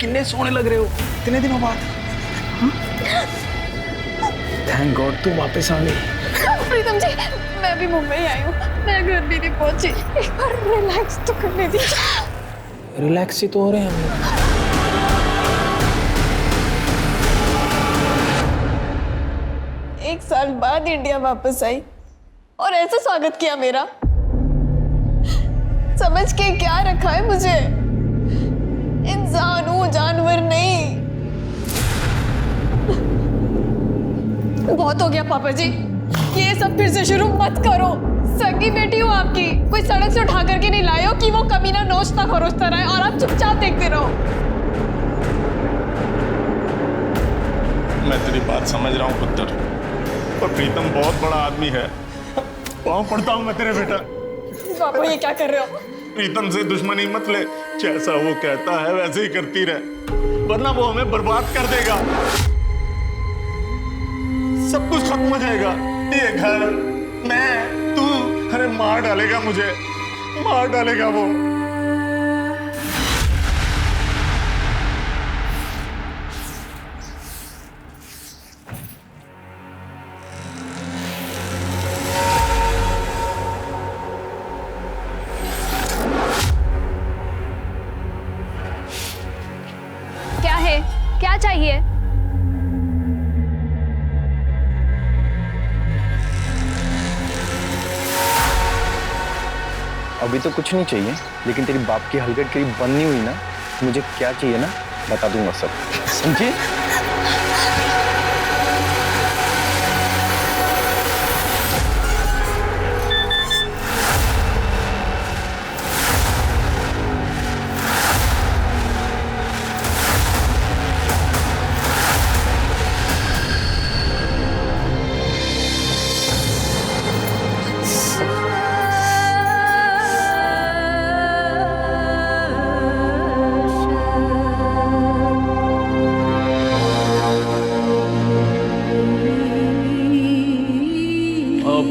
कितने सोने लग रहे हो इतने दिनों बाद। थैंक गॉड तू वापस आ गई। प्रीतम जी, मैं भी मुंबई आई हूँ, मैं घर भी नहीं पहुंची, एक बार रिलैक्स तो करने दीजिए। रिलैक्स ही तो हो रहे हैं हम। एक साल बाद इंडिया वापस आई और ऐसे स्वागत किया मेरा। समझ के क्या रखा है मुझे? इंसान हूँ, जानवर नहीं। बहुत हो गया पापा जी, ये सब फिर से शुरू मत करो। सगी बेटी हूँ आपकी, कोई सड़क से उठा करके नहीं लाए हो कि वो कमीना नोचता खरोचता रहे और आप चुपचाप देखते रहो। मैं तेरी बात समझ रहा हूँ पुत्र, और प्रीतम बहुत बड़ा आदमी है। पाँव पड़ता हूँ मैं तेरे बेटा। पापा ये क्या कर रहे हो? प्रीतम से दुश्मनी मत ले, जैसा वो कहता है वैसे ही करती रहे, वरना वो हमें बर्बाद कर देगा। सब कुछ खत्म हो जाएगा, ये घर, मैं, तू, अरे मार डालेगा मुझे, मार डालेगा वो। क्या है, क्या चाहिए? अभी तो कुछ नहीं चाहिए, लेकिन तेरी बाप की हलगट करीब बंद नहीं हुई ना, मुझे क्या चाहिए ना बता दूंगा सब, समझी?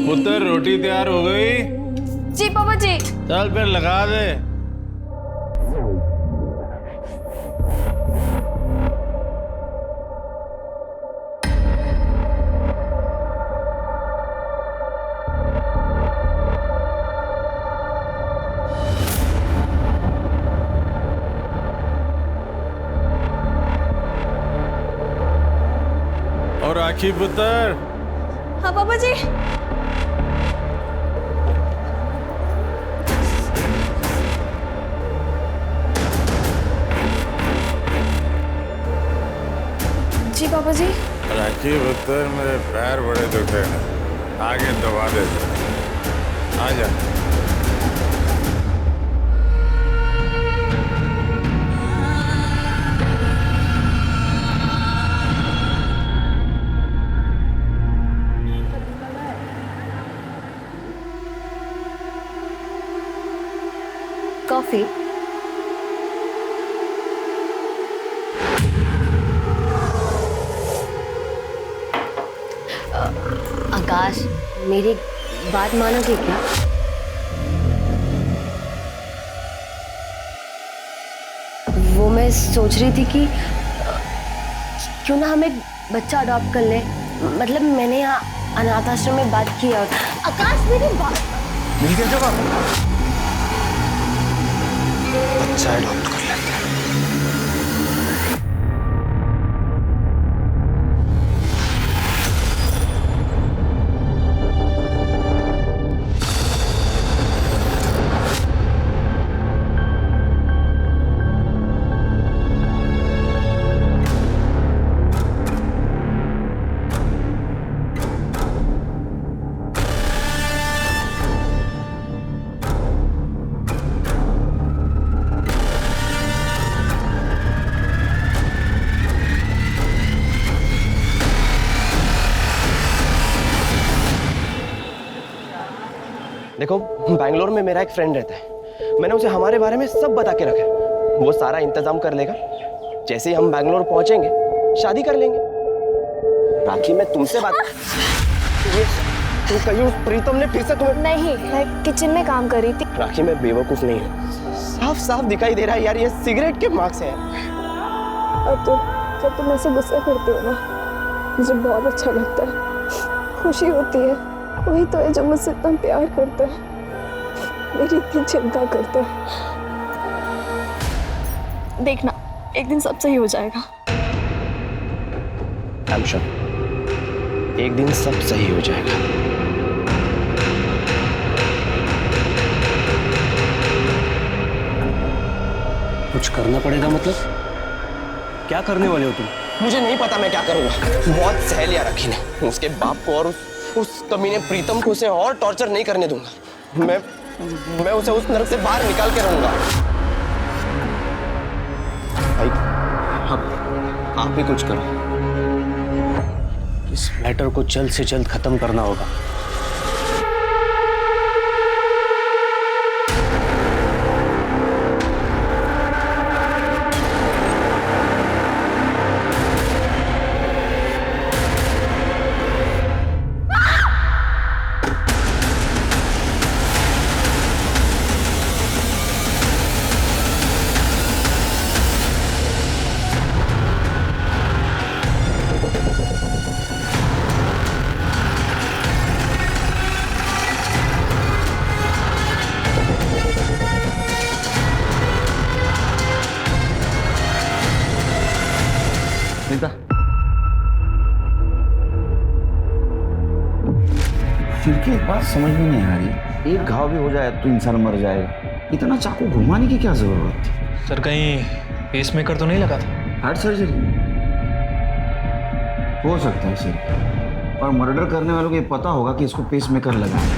पुत्र रोटी तैयार हो गई? जी पापा जी। चल फिर लगा दे। और राखी पुत्र। हाँ पापा जी। जी पापा जी। राखी पुत्र, मेरे पैर बड़े दुखे हैं, आगे दबा दे। आ जा। कॉफी। आकाश, मेरी बात मानोगे क्या? वो मैं सोच रही थी कि क्यों ना हम एक बच्चा अडॉप्ट कर ले। मतलब मैंने यहाँ अनाथ आश्रम में बात की और आकाश मेरी बात मिल गया जवाब, बच्चा अडॉप्ट कर लेते हैं। देखो, बैंगलोर में मेरा एक फ्रेंड रहता है, मैंने उसे हमारे बारे में सब बता के रखा है। वो सारा इंतजाम कर लेगा। जैसे ही हम बैंगलोर पहुंचेंगे शादी कर लेंगे। राखी, मैं तुमसे बात ये तुम कहीं उस प्रीतम ने फिर से तुम्हें? नहीं, मैं किचन में काम कर रही थी। राखी, मैं बेवकूफ नहीं हूँ, साफ साफ दिखाई दे रहा है यार, ये सिगरेट के मार्क्स हैं। अब तो जब तुम ऐसे गुस्सा करते हो ना, मुझे बहुत अच्छा लगता है, खुशी होती है। वही तो है जो मुझसे इतना प्यार करता है, मेरी इतनी चिंता करता है। देखना, एक दिन सब सही हो जाएगा। आई एम श्योर एक दिन सब सही हो जाएगा। कुछ करना पड़ेगा मतलब? क्या करने वाले हो तुम? मुझे नहीं पता मैं क्या करूंगा। बहुत सहेलियां रखी ने उसके बाप को और उस कमीने प्रीतम को उसे और टॉर्चर नहीं करने दूंगा। मैं उसे उस नरक से बाहर निकाल के रहूंगा। भाई आप भी कुछ करो। इस मैटर को जल्द से जल्द खत्म करना होगा। फिर की एक बात समझ में नहीं आ रही, एक घाव भी हो जाए तो इंसान मर जाएगा, इतना चाकू घुमाने की क्या जरूरत थी? सर कहीं पेसमेकर तो नहीं लगा था? हार्ट सर्जरी हो सकता है सर, और मर्डर करने वालों को ये पता होगा कि इसको पेसमेकर लगा है।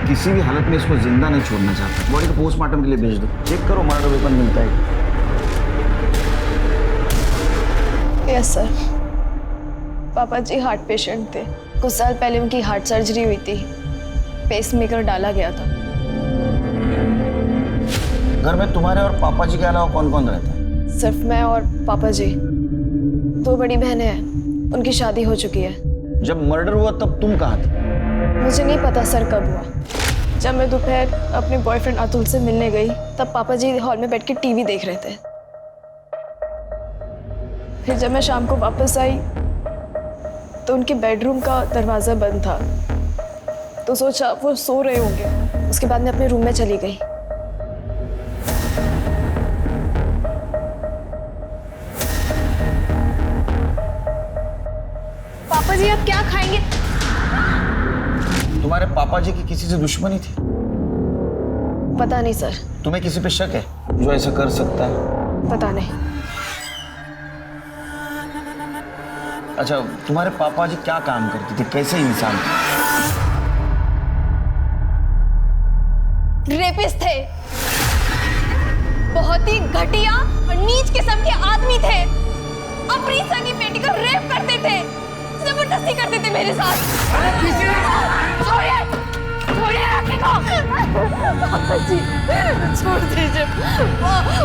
किसी भी हालत में इसको जिंदा नहीं छोड़ना चाहता। बॉडी को पोस्टमार्टम के लिए भेज दो, चेक करो मर्डर वेपन मिलता है। यस सर, पापा जी हार्ट पेशेंट थे। कुछ साल पहले उनकी हार्ट सर्जरी हुई थी, पेसमेकर डाला गया था। घर में तुम्हारे और पापा जी के अलावा कौन कौन रहता है? सिर्फ मैं और पापा जी। 2 बड़ी बहनें हैं, उनकी शादी हो चुकी है। जब मर्डर हुआ तब तुम कहाँ थे? मुझे नहीं पता सर कब हुआ। जब मैं दोपहर अपने बॉयफ्रेंड अतुल से मिलने गई तब पापा जी हॉल में बैठ के टीवी देख रहे थे। फिर जब मैं शाम को वापस आई तो उनके बेडरूम का दरवाज़ा बंद था, तो सोचा वो सो रहे होंगे। उसके बाद मैं अपने रूम में चली गई। पापा जी आप क्या खाएंगे? तुम्हारे पापा जी की किसी से दुश्मनी थी? पता नहीं सर। तुम्हें किसी पे शक है जो ऐसा कर सकता है? पता नहीं। अच्छा, तुम्हारे पापा जी क्या काम करते थे, कैसे इंसान थे? रेपिस्ट थे, बहुत ही घटिया और नीच किस्म के आदमी थे। अपनी सगी बेटी को रेप करते थे, जबरदस्ती करते थे मेरे साथ। छोड़िए, छोड़िए राखी को। पापा जी छोड़ दीजिए।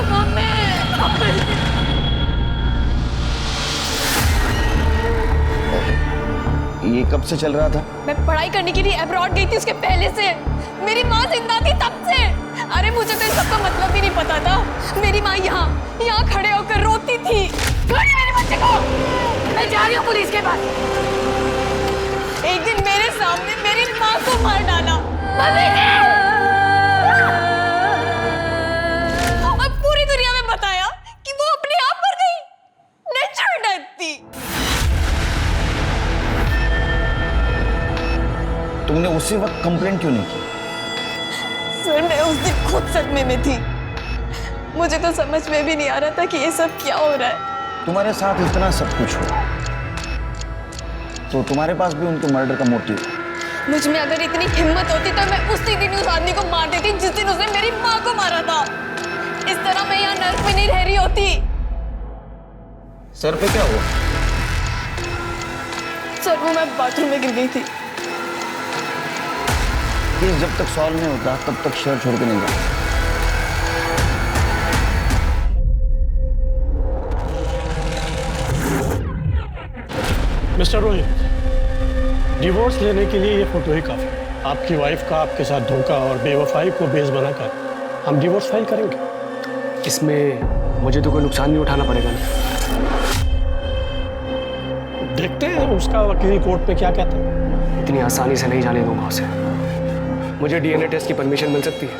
मम्मी, पापा जी। ये कब से चल रहा था? मैं पढ़ाई करने के लिए अब्रॉड गई थी, उसके पहले से। मेरी माँ जिंदा थी तब से। अरे मुझे तो इन सबका मतलब ही नहीं पता था। मेरी माँ यहाँ खड़े होकर रोती थी। छोड़िए मेरे बच्चे को, मैं जा रही हूँ पुलिस के पास। एक दिन मेरे सामने मेरी माँ को मार डाला। अब पूरी दुनिया में बताया कि वो अपने आप मर गई। नेचुरल डेथ थी। तुमने उसी वक्त कंप्लेंट क्यों नहीं की? सर मैं उस दिन खुद सदमे में थी। मुझे तो समझ में भी नहीं आ रहा था कि ये सब क्या हो रहा है। तुम्हारे साथ इतना सब कुछ हो तो तुम्हारे पास भी उनके मर्डर का मोटिव? मुझ में अगर इतनी हिम्मत होती तो मैं उसी दिन उस आदमी को मार देती जिस दिन उसने मेरी माँ को मारा था। इस तरह मैं यहाँ नर्क में नहीं रह रही होती। सर पे क्या हुआ? सर वो मैं बाथरूम में गिर गई थी। कि जब तक सॉल्व नहीं होता तब तक शहर छोड़ के नहीं जाता। मिस्टर रोहित, डिवोर्स लेने के लिए ये फोटो ही काफी है। आपकी वाइफ का आपके साथ धोखा और बेवफाई को बेस बनाकर हम डिवोर्स फाइल करेंगे। इसमें मुझे तो कोई नुकसान नहीं उठाना पड़ेगा ना? देखते हैं उसका वकील कोर्ट पे क्या कहता है। इतनी आसानी से नहीं जाने दूंगा उसे। मुझे डीएनए टेस्ट की परमिशन मिल सकती है?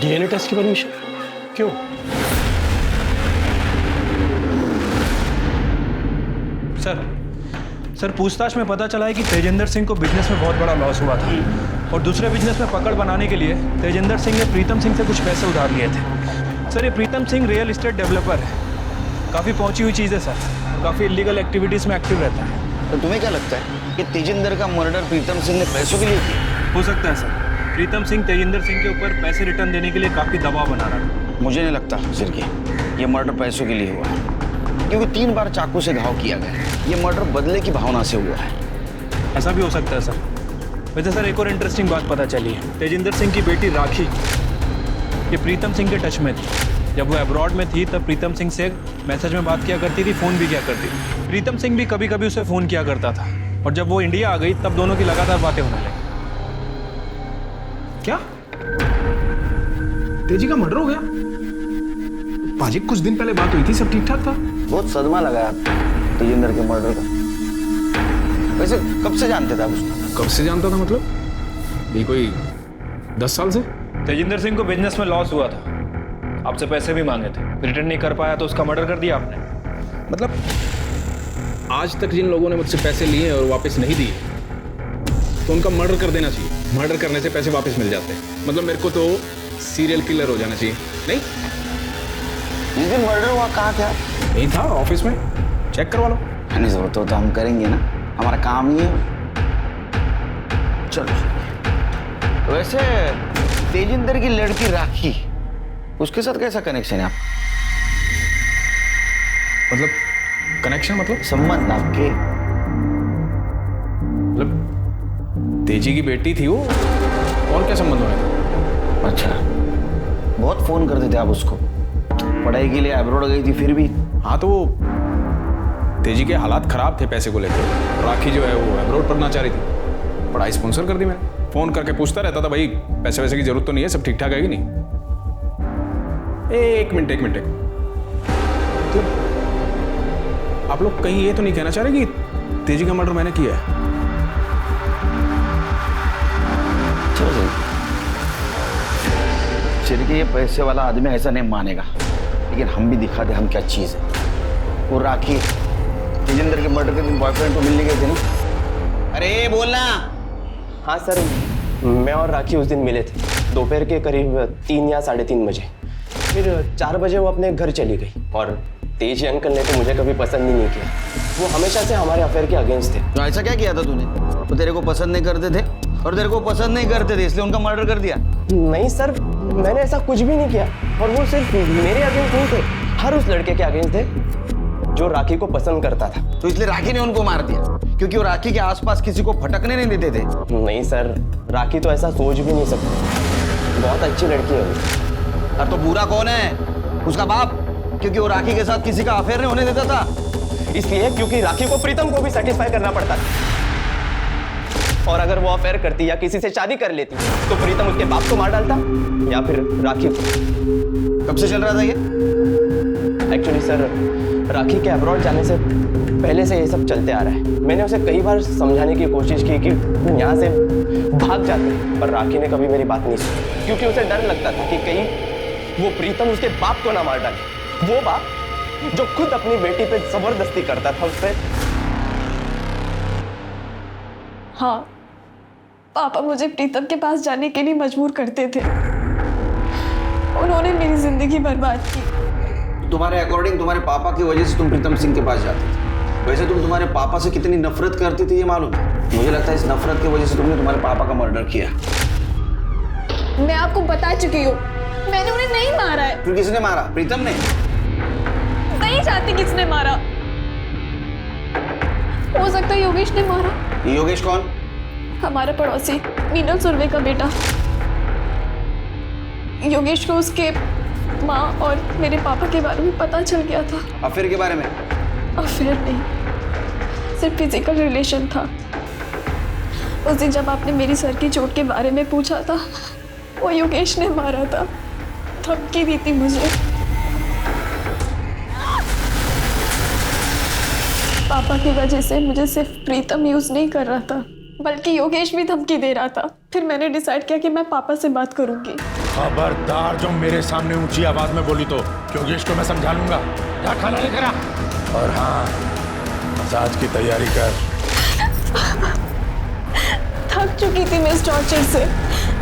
डीएनए टेस्ट की परमिशन क्यों? सर पूछताछ में पता चला है कि तेजिंदर सिंह को बिजनेस में बहुत बड़ा लॉस हुआ था और दूसरे बिजनेस में पकड़ बनाने के लिए तेजिंदर सिंह ने प्रीतम सिंह से कुछ पैसे उधार लिए थे। सर ये Pritam Singh real estate developer है, काफ़ी पहुंची हुई चीज़ है सर, काफ़ी इलीगल एक्टिविटीज़ में एक्टिव रहता है। तो तुम्हें क्या लगता है कि तेजिंदर का मर्डर प्रीतम सिंह ने पैसों के लिए किया? हो सकता है सर, प्रीतम सिंह तेजिंदर सिंह के ऊपर पैसे रिटर्न देने के लिए काफ़ी दबाव बना रहा था। मुझे नहीं लगता सिर्फ ये मर्डर पैसों के लिए हुआ है, क्योंकि 3 बार चाकू से घाव किया गया है। ये मर्डर बदले की भावना से हुआ है। ऐसा भी हो सकता है सर। वैसे सर एक और इंटरेस्टिंग बात पता चली है, तेजिंदर सिंह की बेटी राखी ये प्रीतम सिंह के टच में थी। जब वो अब्रॉड में थी तब प्रीतम सिंह से मैसेज में बात किया करती थी, फ़ोन भी किया करती थी। प्रीतम सिंह भी कभी कभी उसे फ़ोन किया करता था और जब वो इंडिया आ गई तब दोनों की लगातार बातें होने लगी। क्या तेजी का मर्डर हो गया? पाजी कुछ दिन पहले बात हुई थी, सब ठीक ठाक था। बहुत सदमा लगा तेजिंदर के मर्डर का। वैसे कब से जानते थे आप उसको? कब से जानता था मतलब? ये कोई 10 साल से? तेजिंदर सिंह को बिजनेस में लॉस हुआ था, आपसे पैसे भी मांगे थे, रिटर्न नहीं कर पाया तो उसका मर्डर कर दिया आपने। मतलब आज तक जिन लोगों ने मुझसे पैसे लिए और वापस नहीं दिए तो उनका मर्डर कर देना चाहिए। मर्डर करने से पैसे वापस मिल जाते हैं। मतलब मेरे को तो सीरियल किलर हो जाना चाहिए। नहीं, जिस दिन मर्डर हुआ कहाँ थे आप? नहीं था, ऑफिस में। चेक करवा लो। नहीं जरूरत हो तो हम करेंगे ना, हमारा काम ही है। चलो वैसे तेजिंदर की लड़की राखी, उसके साथ कैसा कनेक्शन है आप? मतलब कनेक्शन मतलब संबंध आपके? मतलब तेजी की बेटी थी वो, और क्या संबंध होने था? अच्छा, बहुत फोन करते थे आप उसको? पढ़ाई के लिए अब्रॉड गई थी फिर भी? हाँ तो वो तेजी के हालात खराब थे पैसे को लेकर। राखी जो है वो अब्रॉड पढ़ना चाह रही थी, पढ़ाई स्पॉन्सर कर दी मैंने। फोन करके पूछता रहता था, भाई पैसे वैसे की जरूरत तो नहीं है, सब ठीक ठाक है कि नहीं? एक मिनट तो आप लोग कहीं ये तो नहीं कहना चाह रहे कि तेजी का मर्डर मैंने किया है? चलिए कि ये पैसे वाला आदमी ऐसा नहीं मानेगा, लेकिन हम भी दिखा दे हम क्या चीज है। वो राखी तेजिंदर के मर्डर के दिन बॉयफ्रेंड को मिलने गए थे ना? अरे बोलना। हाँ सर, मैं और राखी उस दिन मिले थे दोपहर के करीब 3 या 3:30 बजे। फिर 4 बजे वो अपने घर चली गई और तेजी अंकल ने तो मुझे कभी पसंद ही नहीं किया। वो हमेशा से हमारे अफेयर के अगेंस्ट थे। तो ऐसा क्या किया था तूने? वो तेरे को पसंद नहीं करते थे और तेरे को पसंद नहीं करते थे इसलिए उनका मर्डर कर दिया? नहीं सर, मैंने ऐसा कुछ भी नहीं किया और वो सिर्फ मेरे अगेंस्ट नहीं थे, हर उस लड़के के अगेंस्ट थे जो राखी को पसंद करता था। तो इसलिए राखी ने उनको मार दिया क्योंकि वो राखी के आसपास किसी को फटकने नहीं देते थे? नहीं सर, राखी तो ऐसा सोच भी नहीं सकती, बहुत अच्छी लड़की है वो। अब तो बुरा कौन है? उसका बाप, क्योंकि वो राखी के साथ किसी का अफेयर नहीं होने देता था। इसलिए क्योंकि राखी को प्रीतम को भी सेटिस्फाई करना पड़ता था, और अगर वो अफेयर करती या किसी से शादी कर लेती तो प्रीतम उसके बाप को मार डालता या फिर राखी को। कब से चल रहा था ये? एक्चुअली सर, राखी के अब्रॉड जाने से पहले से ये सब चलते आ रहा है। मैंने उसे कई बार समझाने की कोशिश की कि यहाँ से भाग जाते, पर राखी ने कभी मेरी बात नहीं सुनी, क्योंकि उसे डर लगता था कि कहीं वो प्रीतम उसके बाप को ना मार डाले। वो बाप जो खुद अपनी बेटी पे जबरदस्ती करता था उस पर। हाँ, पापा मुझे प्रीतम के पास जाने के लिए मजबूर करते थे। उन्होंने मेरी जिंदगी बर्बाद की। तुम्हारे अकॉर्डिंग तुम्हारे पापा की वजह से तुम प्रीतम सिंह के पास जाते थे। वैसे तुम तुम्हारे पापा से कितनी नफरत करती थी ये मालूम है? मुझे लगता है इस नफरत की वजह से तुमने तुम्हारे पापा का मर्डर किया। मैं आपको बता चुकी हूँ, मैंने उन्हें नहीं मारा है। फिर किसने मारा? प्रीतम ने? नहीं जानती किसने मारा। हो सकता है योगेश ने मारा। योगेश कौन? हमारा पड़ोसी, मीनल सुरवे का बेटा। योगेश को उसके माँ और मेरे पापा के बारे में पता चल गया था। अफेयर के बारे में? अफेयर नहीं, सिर्फ फिजिकल रिलेशन था। उस दिन जब आपने मेरी सर की चोट के बारे में पूछा था, वो योगेश ने मारा था, धमकी दी थी मुझे। पापा की वजह से मुझे सिर्फ प्रीतम यूज नहीं कर रहा था, बल्कि योगेश भी धमकी दे रहा था। फिर मैंने डिसाइड किया कि मैं पापा से बात करूंगी। खबरदार जो मेरे सामने ऊंची आवाज में बोली तो योगेश को मैं समझा लूंगा। जा खाना लेकर आ। और हाँ, मसाज की तैयारी कर। थक चुकी थी मैं इस टॉर्चर से।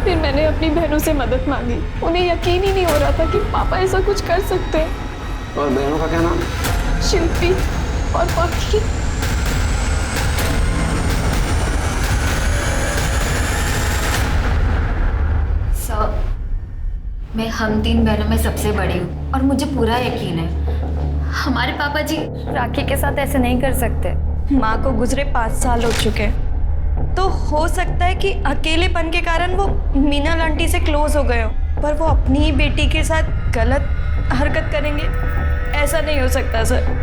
फिर मैंने अपनी बहनों से मदद मांगी। उन्हें यकीन ही नहीं हो रहा था कि पापा ऐसा कुछ कर सकते हैं। और बहनों का क्या नाम? शिल्पी और पाखी। सर, मैं हम 3 बहनों में सबसे बड़ी हूँ और मुझे पूरा यकीन है हमारे पापा जी राखी के साथ ऐसे नहीं कर सकते। माँ को गुजरे 5 साल हो चुके, तो हो सकता है कि अकेलेपन के कारण वो मीना आंटी से क्लोज हो गए हो, पर वो अपनी ही बेटी के साथ गलत हरकत करेंगे, ऐसा नहीं हो सकता सर।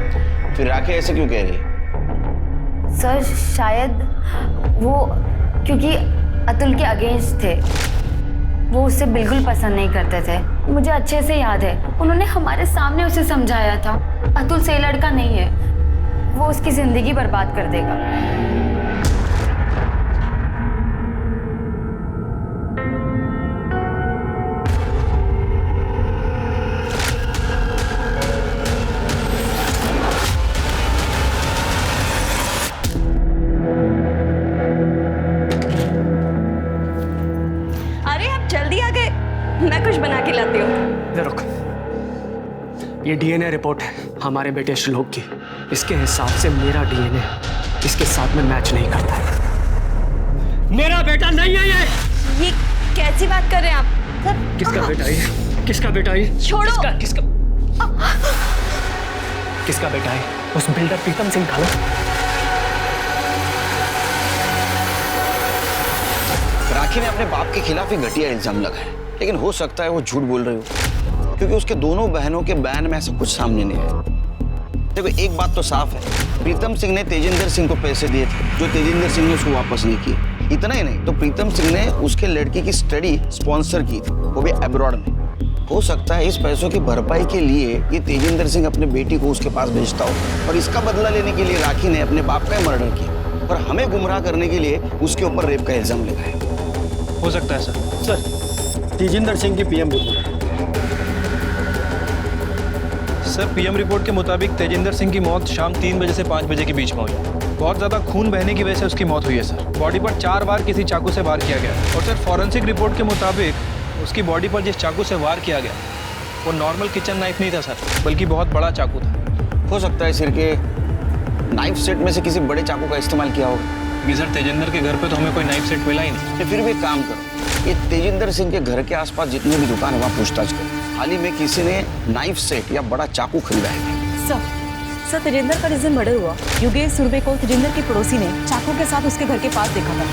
फिर राखी ऐसे क्यों कह रही है? सर शायद वो क्योंकि अतुल के अगेंस्ट थे, वो उसे बिल्कुल पसंद नहीं करते थे। मुझे अच्छे से याद है उन्होंने हमारे सामने उसे समझाया था अतुल से लड़का नहीं है, वो उसकी जिंदगी बर्बाद कर देगा। मैं कुछ बना के लाती हूँ। रुक, ये डीएनए रिपोर्ट है हमारे बेटे श्लोक की। इसके हिसाब से मेरा डीएनए इसके साथ में मैच नहीं करता है। मेरा बेटा नहीं है ये कैसी बात कर रहे हैं आप सर? किसका बेटा है? किसका बेटा है? छोड़ो। किसका बेटा है? उस बिल्डर प्रीतम सिंह का ना। राखी ने अपने बाप के खिलाफ ही घटिया इल्जाम लगाया, लेकिन हो सकता है वो झूठ बोल रही हो, क्योंकि उसके दोनों बहनों के बयान में ऐसा कुछ सामने नहीं आया। देखो, एक बात तो साफ है, प्रीतम सिंह ने तेजिंदर सिंह को पैसे दिए थे जो तेजिंदर सिंह ने उसको वापस नहीं किए। इतना ही नहीं तो प्रीतम सिंह ने उसके लड़की की स्टडी स्पॉन्सर की थी, वो भी अब्रॉड में। हो सकता है इस पैसों की भरपाई के लिए ये तेजिंदर सिंह अपने बेटी को उसके पास भेजता हो, और इसका बदला लेने के लिए राखी ने अपने बाप का मर्डर किया और हमें गुमराह करने के लिए उसके ऊपर रेप का इल्जाम लगाया। हो सकता है सर। तेजिंदर सिंह की PM report. Sir, PM report के मुताबिक तेजिंदर सिंह की मौत शाम 3 बजे से 5 बजे के बीच में हुई। बहुत ज़्यादा खून बहने की वजह से उसकी मौत हुई है सर। बॉडी पर 4 बार किसी चाकू से वार किया गया, और सर फॉरेंसिक रिपोर्ट के मुताबिक उसकी बॉडी पर जिस चाकू से वार किया गया वो नॉर्मल किचन नाइफ नहीं था सर, बल्कि बहुत बड़ा चाकू था। हो सकता है सिर के नाइफ सेट में से किसी बड़े चाकू का इस्तेमाल किया होगा। सर, तेजिंदर के घर पे तो हमें कोई नाइफ सेट मिला ही नहीं। तो फिर भी एक काम करो, ये तेजिंदर सिंह के घर के आसपास जितने भी दुकान है वहाँ पूछताछ करो। हाल ही में किसी ने नाइफ सेट या बड़ा चाकू खरीदा है? सर तेजिंदर का जिस दिन मर्डर हुआ, योगेश सुरभे को तेजिंदर के पड़ोसी ने चाकू के साथ उसके घर के पास देखा था।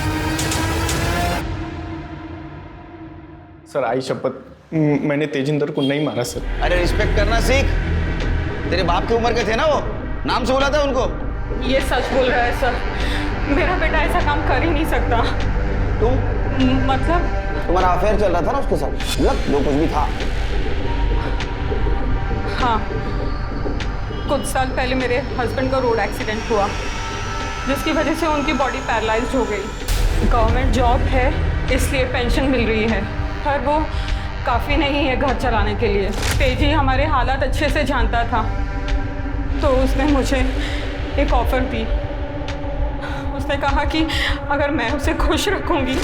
सर, आई शपथ, मैंने तेजिंदर को नहीं मारा सर। अरे रिस्पेक्ट करना सीख। तेरे बाप की उम्र के थे ना वो, नाम से बोला था उनको। ये सच बोल रहा है सर, मेरा बेटा ऐसा काम कर ही नहीं सकता। तुम मतलब तुम्हारा अफेयर चल रहा था ना उसके साथ, मतलब जो कुछ भी था। हाँ, कुछ साल पहले मेरे हस्बैंड का रोड एक्सीडेंट हुआ, जिसकी वजह से उनकी बॉडी पैरालाइज्ड हो गई। गवर्नमेंट जॉब है इसलिए पेंशन मिल रही है, पर वो काफ़ी नहीं है घर चलाने के लिए। तेजी हमारे हालात अच्छे से जानता था, तो उसने मुझे एक ऑफ़र दी। उसने कहा कि अगर मैं उसे खुश रखूंगी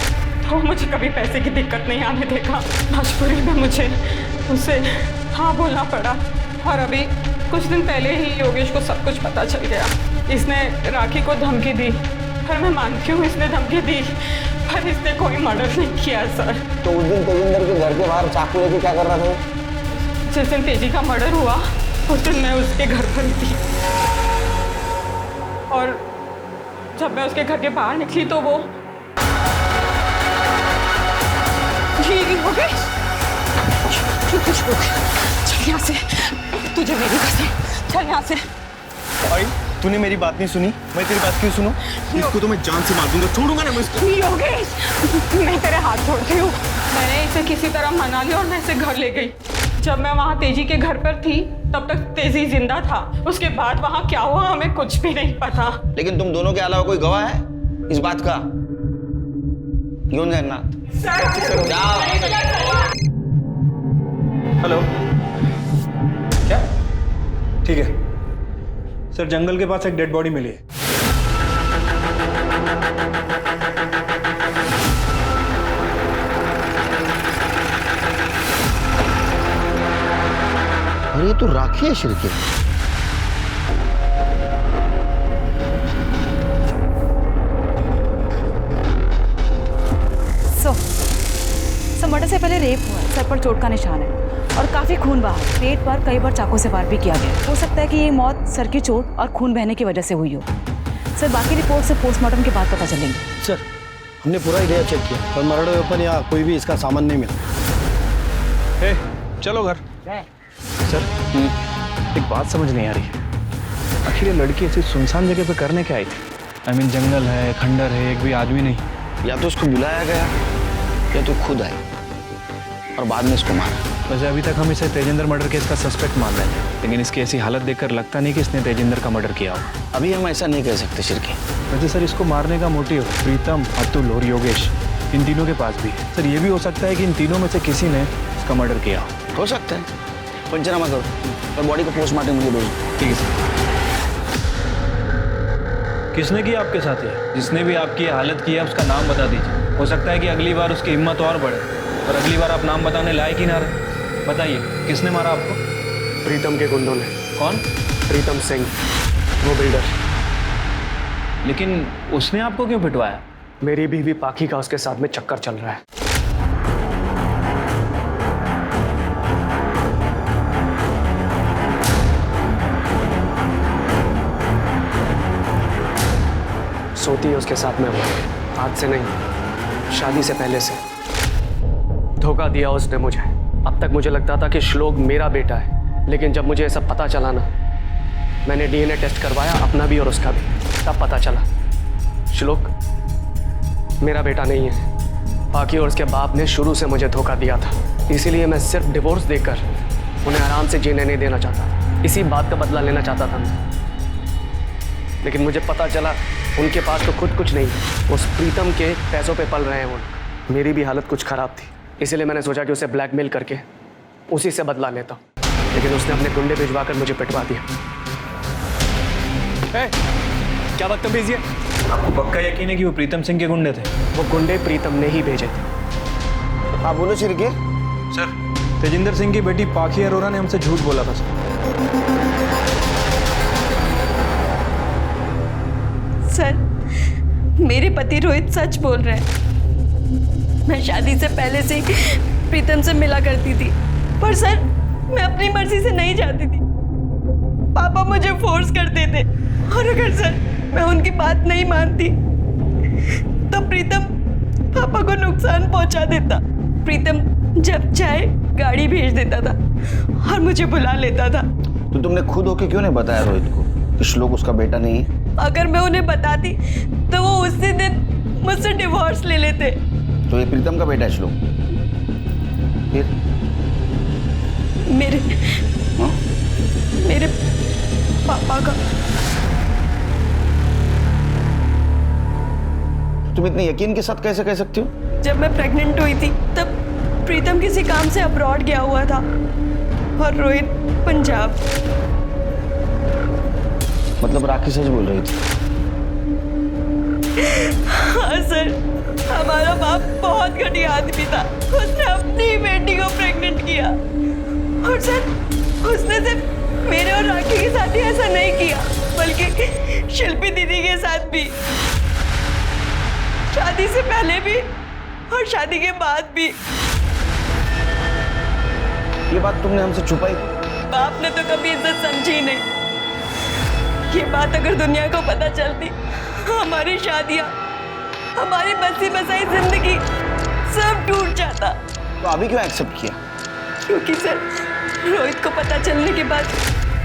तो मुझे कभी पैसे की दिक्कत नहीं आने देगा। मजबूरी में मुझे उसे हाँ बोलना पड़ा, और अभी कुछ दिन पहले ही योगेश को सब कुछ पता चल गया। इसने राखी को धमकी दी, पर मैं मानती हूँ इसने धमकी दी, पर इसने कोई मर्डर नहीं किया सर। तो उस दिन तेजिंदर के घर के बाहर चाकू लेके क्या कर रहा था? जिस दिन तेजी का मर्डर हुआ उस दिन मैं उसके घर पर थी, और जब मैं उसके घर के बाहर निकली तो वो योगेश, चल यहाँ से, तुझे मेरी कसम, चल यहाँ से। भाई, तूने मेरी बात नहीं सुनी, मैं तेरी बात क्यों सुनूं? इसको तो मैं जान से मार दूंगा, छोड़ूंगा ना मैं इसको। योगेश, मैं तेरे हाथ छोड़ती हूँ। मैंने इसे किसी तरह मना लिया और मैं इसे घर ले गई। जब मैं वहाँ तेजी के घर पर थी तब तक तेजी जिंदा था। उसके बाद वहाँ क्या हुआ हमें कुछ भी नहीं पता। लेकिन तुम दोनों के अलावा कोई गवाह है इस बात का? क्यों जगन्नाथ? हेलो, क्या? ठीक है सर, जंगल के पास एक डेड बॉडी मिली है। अरे ये तो राखी है शिरके। सो मर्डर से पहले रेप हुआ है, सर पर चोट का निशान है और काफी खून बहा है। पेट पर कई बार चाकू से वार भी किया गया। हो सकता है कि ये मौत सर की चोट और खून बहने की वजह से हुई हो। सर बाकी रिपोर्ट से पोस्टमार्टम के बाद पता चलेंगे। सर हमने पूरा एरिया चेक किया पर मर्डर वेपन या कोई भी इसका सामान नहीं मिला। चलो घर। सर एक बात समझ नहीं आ रही है, आखिर ये लड़की ऐसी सुनसान जगह पे करने क्या आई थी? आई मीन जंगल है, खंडर है, एक भी आदमी नहीं। या तो उसको बुलाया गया या तो खुद आई और बाद में इसको मारा। वैसे अभी तक हम इसे तेजिंदर मर्डर केस का सस्पेक्ट मान रहे हैं, लेकिन इसकी ऐसी हालत देखकर लगता नहीं कि इसने तेजिंदर का मर्डर किया हो। अभी हम ऐसा नहीं कह सकते शिरके। वैसे सर इसको मारने का मोटिव प्रीतम, अतुल और योगेश इन तीनों के पास भी है। सर ये भी हो सकता है कि इन तीनों में से किसी ने इसका मर्डर किया हो सकता है। पंचनामा करो और बॉडी को पोस्टमार्टम के लिए भेजो। ठीक है सर। किसने किया आपके साथ ये? जिसने भी आपकी हालत की है उसका नाम बता दीजिए। हो सकता है कि अगली बार उसकी हिम्मत और बढ़े और अगली बार आप नाम बताने लायक ही ना रहे। बताइए किसने मारा आपको? प्रीतम के गुंडों ने। कौन? प्रीतम सिंह, वो बिल्डर। लेकिन उसने आपको क्यों पिटवाया? मेरी बीवी पाखी का उसके साथ में चक्कर चल रहा है। सोती है उसके साथ में वो, आज से नहीं, शादी से पहले से। धोखा दिया उसने मुझे। अब तक मुझे लगता था कि श्लोक मेरा बेटा है, लेकिन जब मुझे ये सब पता चला ना, मैंने डीएनए टेस्ट करवाया, अपना भी और उसका भी, तब पता चला श्लोक मेरा बेटा नहीं है। बाकी और उसके बाप ने शुरू से मुझे धोखा दिया था, इसीलिए मैं सिर्फ डिवोर्स देकर उन्हें आराम से जीने नहीं देना चाहता। इसी बात का बदला लेना चाहता था मैं। लेकिन मुझे पता चला उनके पास तो खुद कुछ नहीं है, उस प्रीतम के पैसों पे पल रहे हैं वो लोग। मेरी भी हालत कुछ खराब थी, इसीलिए मैंने सोचा कि उसे ब्लैकमेल करके उसी से बदला लेता हूँ, लेकिन उसने अपने गुंडे भिजवा कर मुझे पिटवा दिया। क्या बदतमीजी है? आपको पक्का यकीन है कि वो प्रीतम सिंह के गुंडे थे? वो गुंडे प्रीतम ने ही भेजे थे। आप बोलो शिरके। सर तेजिंदर सिंह की बेटी पाखी अरोरा ने हमसे झूठ बोला था सर, मेरे पति रोहित सच बोल रहे हैं। मैं शादी से पहले से ही प्रीतम से मिला करती थी, पर सर मैं अपनी मर्जी से नहीं जाती थी। पापा मुझे फोर्स करते थे और अगर सर मैं उनकी बात नहीं मानती तो प्रीतम पापा को नुकसान पहुंचा देता। प्रीतम जब चाहे गाड़ी भेज देता था और मुझे बुला लेता था। तो तुमने खुद होके क्यों नहीं बताया रोहित को कि श्लोक उसका बेटा नहीं है? अगर मैं उन्हें बताती तो वो उसी दिन मुझसे डिवोर्स ले लेते। तो ये प्रीतम का बेटा है श्लोक? फिर मेरे पापा का। तुम इतने यकीन के साथ कैसे कह सकती हो? जब मैं प्रेग्नेंट हुई थी तब प्रीतम किसी काम से अब्रॉड गया हुआ था और रोहित पंजाब। मतलब राखी सच बोल रही थी? हाँ सर, हमारा बाप बहुत घटिया आदमी था। उसने अपनी ही बेटी को प्रेग्नेंट किया और सर उसने सिर्फ मेरे और राखी के साथ ही ऐसा नहीं किया, बल्कि शिल्पी दीदी के साथ भी, शादी से पहले भी और शादी के बाद भी। ये बात तुमने हमसे छुपाई? बाप ने तो कभी इज्जत समझी नहीं। ये बात अगर दुनिया को पता चलती, हमारी शादियां, हमारी बसी बसाई जिंदगी सब टूट जाता। तो अभी क्यों एक्सेप्ट किया? क्योंकि सर रोहित को पता चलने के बाद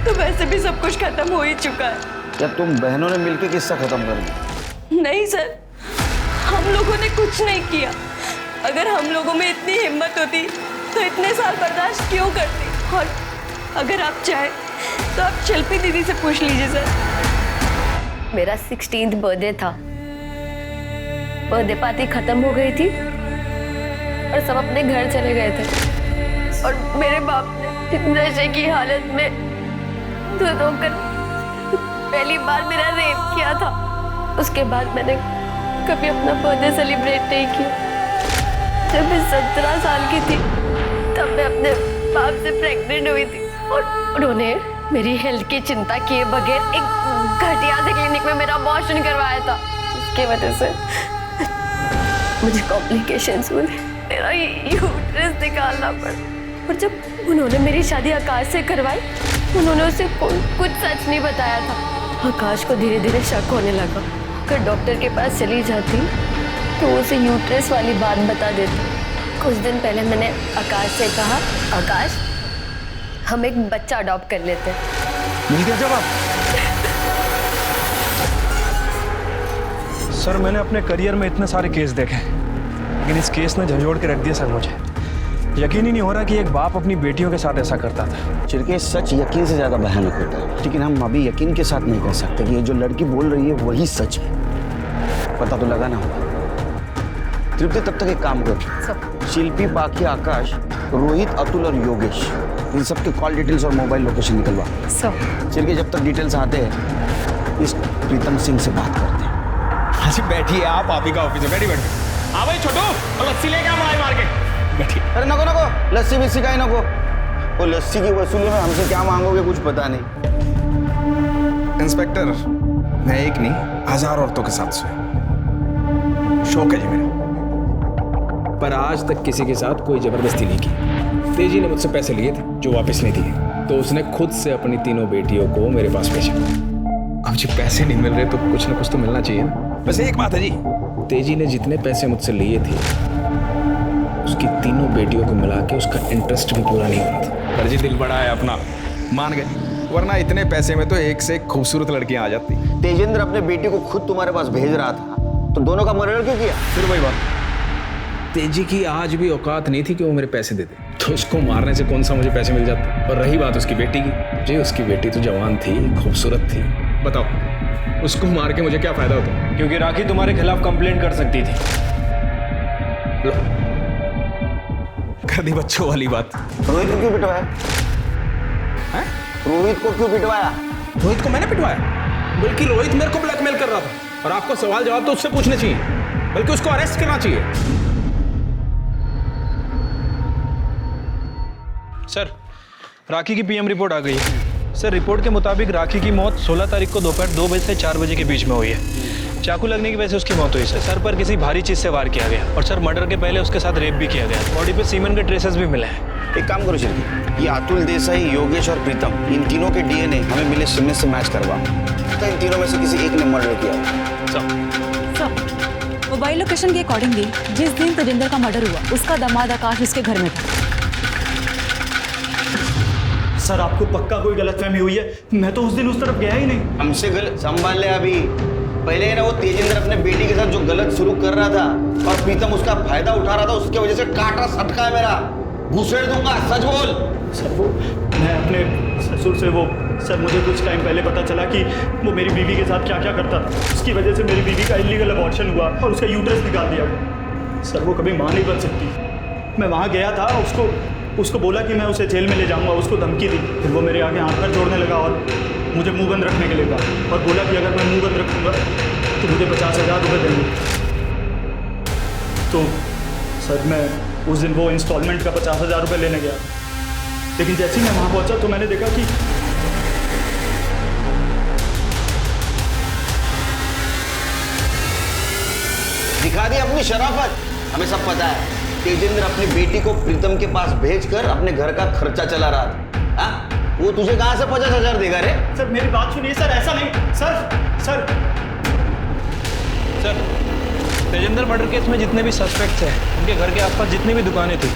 तो वैसे भी सब कुछ खत्म हो ही चुका है। या तुम बहनों ने मिलकर किस्सा खत्म कर दिया? नहीं सर, हम लोगों ने कुछ नहीं किया। अगर हम लोगों में इतनी हिम्मत होती तो इतने साल बर्दाश्त क्यों करती? और अगर आप चाहें तो आप शिल्पी दीदी से पूछ लीजिए सर। मेरा 16th बर्थडे था। बर्थडे पार्टी खत्म हो गई थी और सब अपने घर चले गए थे और मेरे बाप ने नशे की हालत में धुत होकर पहली बार मेरा रेप किया था। उसके बाद मैंने कभी अपना बर्थडे सेलिब्रेट नहीं किया। जब मैं 17 साल की थी तब मैं अपने बाप से प्रेग्नेंट हुई थी और उन्होंने मेरी हेल्थ की चिंता किए बगैर एक घटिया से क्लिनिक में मेरा अबॉर्शन करवाया था। उसके वजह से मुझे कॉम्प्लिकेशंस हुए, मेरा यूट्रस निकालना पड़ा। और जब उन्होंने मेरी शादी आकाश से करवाई, उन्होंने उसे कुछ सच नहीं बताया था। आकाश को धीरे धीरे शक होने लगा। अगर डॉक्टर के पास चली जाती तो उसे यूट्रस वाली बात बता देती। कुछ दिन पहले मैंने आकाश से कहा, आकाश हम एक बच्चा अडॉप्ट कर लेते हैं। मिल गया जवाब। सर मैंने अपने करियर में इतने सारे केस देखे, लेकिन इस केस ने झंझोड़ के रख दिया सर। मुझे यकीन ही नहीं हो रहा कि एक बाप अपनी बेटियों के साथ ऐसा करता था। चिरके सच यकीन से ज्यादा भयानक होता है, लेकिन हम अभी यकीन के साथ नहीं कह सकते कि ये जो लड़की बोल रही है वही सच है। पता तो लगा ना होगा। तृप्ति तब तक एक काम कर, शिल्पी, बाकी, आकाश, रोहित, अतुल और योगेश, इन सबके कॉल डिटेल्स और मोबाइल लोकेशन निकलवा। चिरके जब तक डिटेल्स आते हैं इस प्रीतम सिंह से बात करते हैं। अच्छा बैठिए आप ही का ऑफिस है, बैठी। हाँ भाई छोटू, और लस्सी लेके आ मलाई मार के बैठिए। अरे नको नको, लस्सी भी सिखाई नको। वो लस्सी की वसूली में हमसे क्या मांगोगे कुछ पता नहीं। इंस्पेक्टर, मैं एक नहीं 1000 औरतों के साथ सोया, शौक है जी मेरा, पर आज तक किसी के साथ कोई जबरदस्ती नहीं की। तेजी ने मुझसे पैसे लिए थे जो वापस नहीं दिए, तो उसने खुद से अपनी तीनों बेटियों को मेरे पास भेजा। अब जी पैसे नहीं मिल रहे तो कुछ ना कुछ तो मिलना चाहिए ना। बस एक बात है जी, तेजी ने जितने पैसे मुझसे लिए थे उसकी तीनों बेटियों को मिला के उसका इंटरेस्ट भी पूरा नहीं हुआ था। पर जी दिल बड़ा है अपना, मान गए, वरना इतने पैसे में तो एक से एक खूबसूरत लड़कियां आ जाती। तेजेंद्र अपने बेटी को खुद तुम्हारे पास भेज रहा था, तो दोनों का मर्डर क्यों किया? फिर वही बात, तेजी की आज भी औकात नहीं थी कि वो मेरे पैसे दे दे, तो उसको मारने से कौन सा मुझे पैसे मिल जाते। और रही बात उसकी बेटी की, जी उसकी बेटी तो जवान थी, खूबसूरत थी, बताओ उसको मार के मुझे क्या फायदा होता? क्योंकि राखी तुम्हारे खिलाफ कंप्लेंट कर सकती थी। कर दी बच्चों वाली बात। रोहित को क्यों पिटवाया? रोहित को क्यों पिटवाया? रोहित को मैंने पिटवाया? बल्कि रोहित मेरे को ब्लैकमेल कर रहा था, और आपको सवाल जवाब तो उससे पूछने चाहिए, बल्कि उसको अरेस्ट करना चाहिए। सर राखी की पीएम रिपोर्ट आ गई है। सर रिपोर्ट के मुताबिक राखी की मौत 16 तारीख को दोपहर 2 बजे से 4 बजे के बीच में हुई है। चाकू लगने की वजह से उसकी मौत हुई सर पर किसी भारी चीज से वार किया गया, और सर मर्डर के पहले उसके साथ रेप भी किया गया। बॉडी पे सीमेंट के ट्रेसेस भी मिले हैं। एक काम करो शिल्पी, ये अतुल देसाई, योगेश और प्रीतम, इन तीनों के डीएनए हमें मिले सिग्नेचर से मैच करवा, तो इन तीनों में से किसी एक ने मर्डर किया। मोबाइल लोकेशन के अकॉर्डिंगली जिस दिन तेजिंदर का मर्डर हुआ उसका दामाद आकाश उसके घर में था। सर आपको पक्का कोई गलतफहमी हुई है? मैं तो उस दिन उस तरफ गया ही नहीं। हमसे गलत संभाल ले अभी। पहले ना वो तेजेंद्र अपने बेटी के साथ जो गलत शुरू कर रहा था और प्रीतम उसका फायदा उठा रहा था, उसके वजह से काटा सटका है मेरा। घुसेड़ दूंगा, सच बोल। सर वो मैं अपने ससुर से सर मुझे कुछ टाइम पहले पता चला कि वो मेरी बीवी के साथ क्या क्या करता था। उसकी वजह से मेरी बीवी का इलीगल अबॉर्शन हुआ और उसका यूट्रस निकाल दिया गया। सर वो कभी मां नहीं बन सकती। मैं वहाँ गया था, उसको बोला कि मैं उसे जेल में ले जाऊंगा, उसको धमकी दी। फिर वो मेरे आगे हाथ पर जोड़ने लगा और मुझे मुंह बंद रखने के लिए कहा, और बोला कि अगर मैं मुंह बंद रखूंगा तो मुझे 50,000 रुपये देंगे। तो सर मैं उस दिन वो इंस्टॉलमेंट का 50,000 रुपये लेने गया, लेकिन जैसे ही मैं वहाँ पहुँचा तो मैंने देखा कि दिखा दी अपनी शराफत। हमें सब पता है तेजेंद्र अपनी बेटी को प्रीतम के पास भेजकर अपने घर का खर्चा चला रहा था। वो तुझे कहां से 50,000 देगा रे? सर मेरी बात सुनिए सर, ऐसा नहीं सर। तेजिंदर मर्डर केस में जितने भी सस्पेक्ट्स हैं, उनके घर के आसपास जितनी भी दुकानें थी,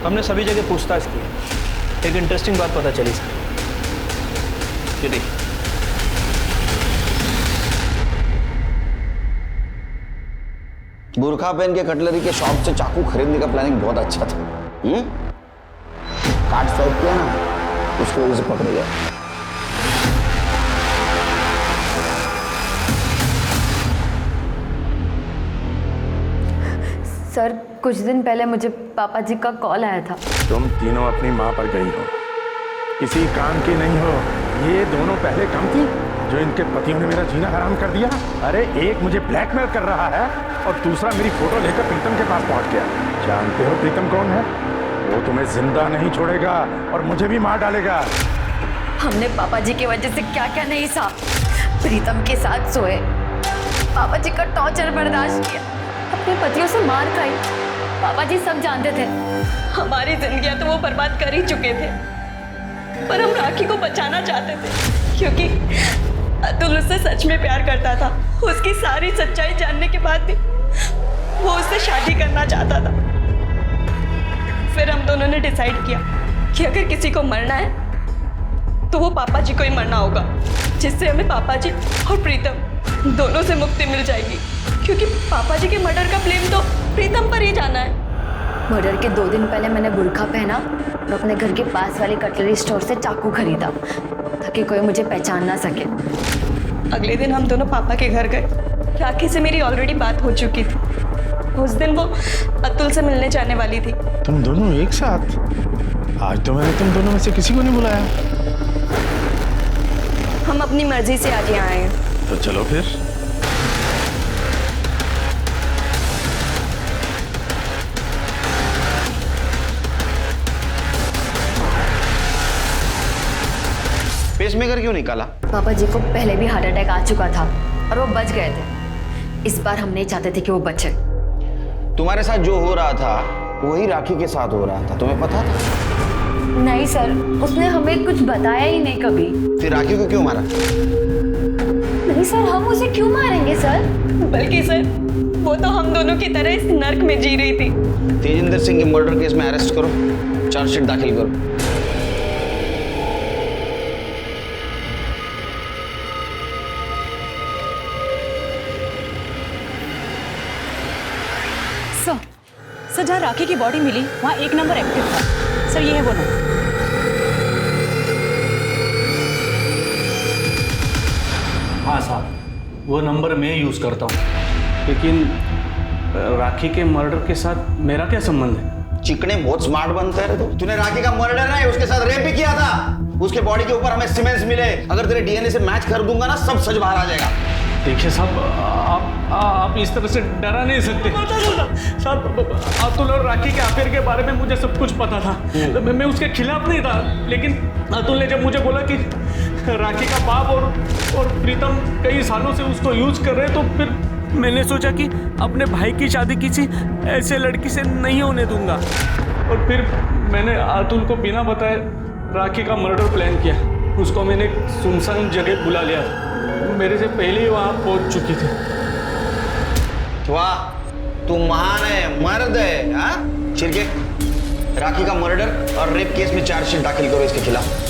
हमने सभी जगह पूछताछ की। एक इंटरेस्टिंग बात पता चली सर। ये देखिए, बुरखा पहन के कटलरी के शॉप से चाकू खरीदने का प्लानिंग बहुत अच्छा था। काट साइड किया ना उसको वजह से पकड़े जाए। सर कुछ दिन पहले मुझे पापा जी का कॉल आया था। तुम तीनों अपनी माँ पर गई हो, किसी काम की नहीं हो। ये दोनों पहले कम थी जो इनके पतियों ने मेरा जीना हराम कर दिया। अरे एक मुझे ब्लैकमेल कर रहा है और दूसरा मेरी फोटो लेकर प्रीतम के पास पहुंच गया। जानते हो प्रीतम कौन है? वो तुम्हें जिंदा नहीं छोड़ेगा और मुझे भी मार डालेगा। हमने पापा जी की वजह से क्या क्या नहीं सहा। प्रीतम के साथ सोए, पापा जी का टॉर्चर बर्दाश्त किया, अपने पतियों से मार खाई। पापा जी सब जानते थे। हमारी जिंदगियां तो वो बर्बाद कर ही चुके थे, पर हम राखी को बचाना चाहते थे क्योंकि अतुल उससे सच में प्यार करता था। उसकी सारी सच्चाई जानने के बाद भी वो उससे शादी करना चाहता था। फिर हम दोनों ने डिसाइड किया कि अगर किसी को मरना है तो वो पापा जी को ही मरना होगा, जिससे हमें पापा जी और प्रीतम दोनों से मुक्ति मिल जाएगी। क्योंकि पापा जी के मर्डर का ब्लेम तो प्रीतम पर ही जाना है। मर्डर के 2 दिन पहले मैंने बुर्का पहना और अपने घर के पास वाले कटलरी स्टोर से चाकू खरीदा ताकि कोई मुझे पहचान ना सके। अगले दिन हम दोनों पापा के घर गए। राखी से मेरी ऑलरेडी बात हो चुकी थी। उस दिन वो अतुल से मिलने जाने वाली थी। तुम दोनों एक साथ? आज तो मैंने तुम दोनों में से किसी को नहीं बुलाया। हम अपनी मर्जी से आज यहाँ आए हैं। तो चलो फिर। पेसमेकर क्यों निकाला? पापा जी को पहले भी हार्ट अटैक आ चुका था और वो बच गए थे। इस बार हम नहीं चाहते थे कि वो बचे। तुम्हारे साथ जो हो रहा था वही राखी के साथ हो रहा था, तुम्हें पता था? नहीं सर, उसने हमें कुछ बताया ही नहीं कभी। फिर राखी को क्यों मारा? नहीं सर, हम उसे क्यों मारेंगे सर? बल्कि सर वो तो हम दोनों की तरह इस नर्क में जी रही थी। तेजिंदर सिंह के मर्डर केस में अरेस्ट करो, चार्जशीट दाखिल करो। सर जहाँ राखी की बॉडी मिली वहाँ 1 नंबर एक्टिव था। सर ये है वो नंबर। हाँ साहब, वो नंबर मैं यूज़ करता हूँ, लेकिन राखी के मर्डर के साथ मेरा क्या संबंध है? चिकने बहुत स्मार्ट बनता है तो। तूने राखी का मर्डर नहीं, उसके साथ रेप भी किया था। उसके बॉडी के ऊपर हमें सीमेंट्स मिले। अगर तेरे डीएनए से मैच कर दूंगा ना, सब सच बाहर आ जाएगा। देखिए साहब, आप इस तरह से डरा नहीं सकते साहब। अतुल और राखी के अफेयर के बारे में मुझे सब कुछ पता था। मैं उसके खिलाफ नहीं था, लेकिन अतुल ने जब मुझे बोला कि राखी का बाप और प्रीतम कई सालों से उसको यूज कर रहे हैं, तो फिर मैंने सोचा कि अपने भाई की शादी किसी ऐसे लड़की से नहीं होने दूंगा। और फिर मैंने अतुल को बिना बताए राखी का मर्डर प्लान किया। उसको मैंने एक सुनसान जगह बुला लिया था, मेरे से पहले ही वहाँ पहुँच चुकी थी। वाह, तू महान है, मर्द है। हाँ चिरके, राखी का मर्डर और रेप केस में चार्जशीट दाखिल करो इसके खिलाफ।